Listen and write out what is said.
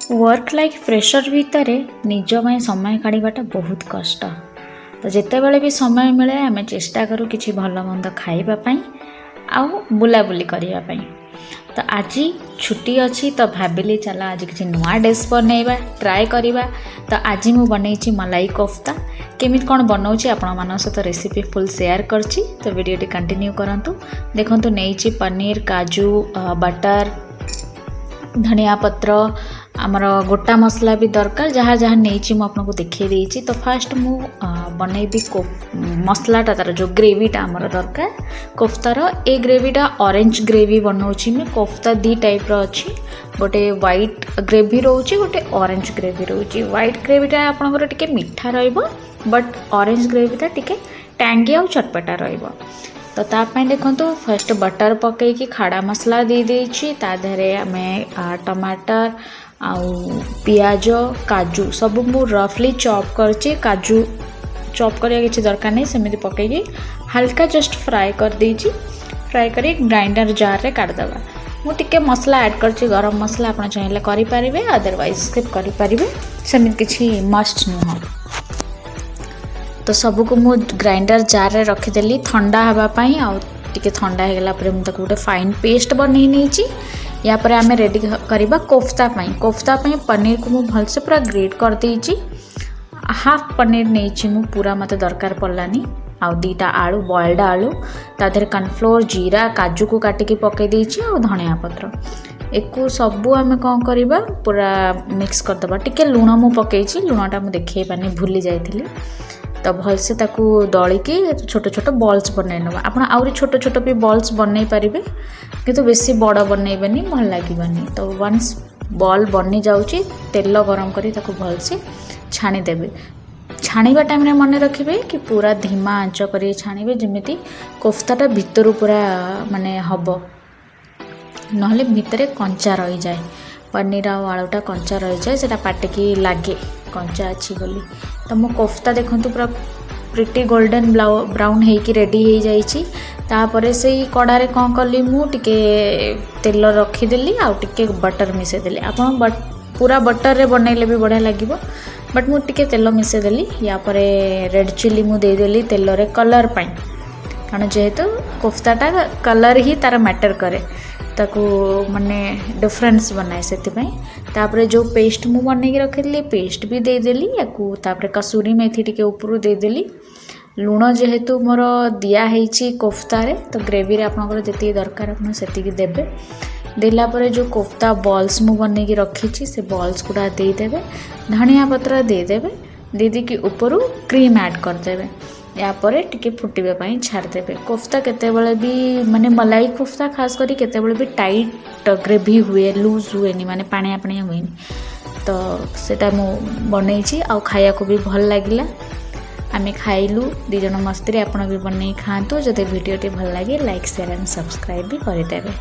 Work life pressure भितर निज में समय काढ़ाटा बहुत कष्ट। तो जितेबाला भी समय मिले आम चेष्टा करूँ कि भल मंद खावाई आउ बुलाबुली करने। तो आज छुट्टी अच्छी तो भाविली चल आज किसी नुआ डिश बनैबा ट्राए करवा। तो आज मु बनई मलाई कोफ्ता केमी कौन बनाऊँगी आपण सहित रेसिपी फुल शेयर करछि। तो वीडियो कंटिन्यू करंतु। देखंतु नहीं पनीर काजू बटर धनिया पत्र आमर गोटा मसला भी दरकार जहाँ जहाँ नहीं मुझे देखी देती। तो फास्ट मु बनैबी मसलाटा तार जो ग्रेवीटा आमर दरकार कोफ्तार ए ग्रेवीटा ऑरेंज ग्रेवी बनाऊँगी। मैं कोफ्ता दी टाइप अच्छी गोटे व्हाइट ग्रेवी रोचे गोटे ऑरेंज ग्रेवी रोचे। व्हाइट ग्रेवीटा आपंकर टिके मीठा रहिबो बट ऑरेंज ग्रेवीटा टिके टैंगी और चटपटा रहिबो। तो तापाई देखो फर्स्ट बटर पकईकि खाड़ा मसला दे देछि ता देहरे आमे टमाटर आउ पियाज काजू सब मु रफली चॉप करछि। काजू चॉप करिया किछि दरकार नहीं सेमिति पकईकि हल्का जस्ट फ्राए कर देछि। फ्राए करी ग्राइंडर जार रे काट दबा। मु टिके मसला ऐड करछि गरम मसला आपण चाहिले करि परिबे अदरवाइज स्किप करि परिबे सेमिति किछि मस्ट नुह। तो सबको मु ग्राइंडर जार रे रखिदेली ठंडा हवापाई आउ टिके ठंडा होगला पर मुझे गोटे फाइन पेस्ट बनई नहीं। या पर आम रेडी करवा कोफ्ता पाई। कोफ्ता पाई पनीर को मुझे भलसे पूरा ग्रेट कर देछि। हाफ पनीर नहीं मु पूरा मत दरकार पड़लानी। आउ दीटा आलू बॉइल्ड आलू ता देहरे कॉर्नफ्लोर जीरा काजू को काटिकी पकई देछि आउ धनिया पत्र एकू सबू आम कौन करवा पूरा मिक्स करदबा। टिके लुण मु पकईछि लुणटा मु देखै पानी भूली जाइथिली। तो भलसे ताकू दलिकी छोट छोट बॉल्स बनई नवा। आप आउरी छोट छोट भी बॉल्स बनई पारिबे किंतु बेसी बड़ बनईबेनी भल लागिबनी। तो वंस बॉल बनी जाउची तेल गरम करी ताकू भलसे छाणी देबे। छाणीबा टाइम रे मन रखिबे कि पूरा धीमा आंच करी छाणीबे जेमिति कोफ्ताटा भितरु पूरा माने हबो नहले भितरे कंचा रही जाए। पनीर आउ आलूटा कंचा रही जाए सेटा पाटिकी लागे कंचा अच्छी बोली। तो मो कोफ्ता देखंतु पूरा प्रिटी गोल्डन ब्राउन होइकी रेडी हो जाइछि। तापरे से कड़ारे कौन कली मु टिके तेल रखीदेली आउ टिके बटर मिसेदेली। आपन पूरा बटर रे बनैले भी बढ़िया लागिबो बट मु टिके तेल मिसेदेली। या परे रेड चिली मु देदेली तेल रे कलर पाई कारण जेहेतु कोफ्ताटा कलर ही तार मैटर करे ताकू माने डिफरेंस बनाए से। तापरे जो पेस्ट मु बनई रखी पेस्ट भी देदेली याकू। तापरे कसूरी मेथी टिके ऊपर देदेली। लुण जेहेतु मोर दिया है कोफ्ता रे तो ग्रेवी रे आपनकर जति दरकार आपन सेतिकी देबे। देला परे जो कोफ्ता बॉल्स मु बनई रखी से बॉल्स गुड़ा दे देबे। धनिया पत्र दे देबे दे दी ऊपर क्रीम ऐड कर देबे। या परे टिके फुटिबे पई छाड़ देबे। कोफ्ता केतेबेले भी माने मलाई कोफ्ता खास करी केतेबेले भी टाइट ग्रेवी हुए लूज हुए नी माने पानिया पानिया हुए नी। तो सेटा मु बनईछि आउ खाया को भी भल लागिला। आमे खाइलु दी जण मस्ती रे। आपण भी बनई खांतु। जदि वीडियो टी भल लागे लाइक शेयर एंड सब्सक्राइब भी करि देबे।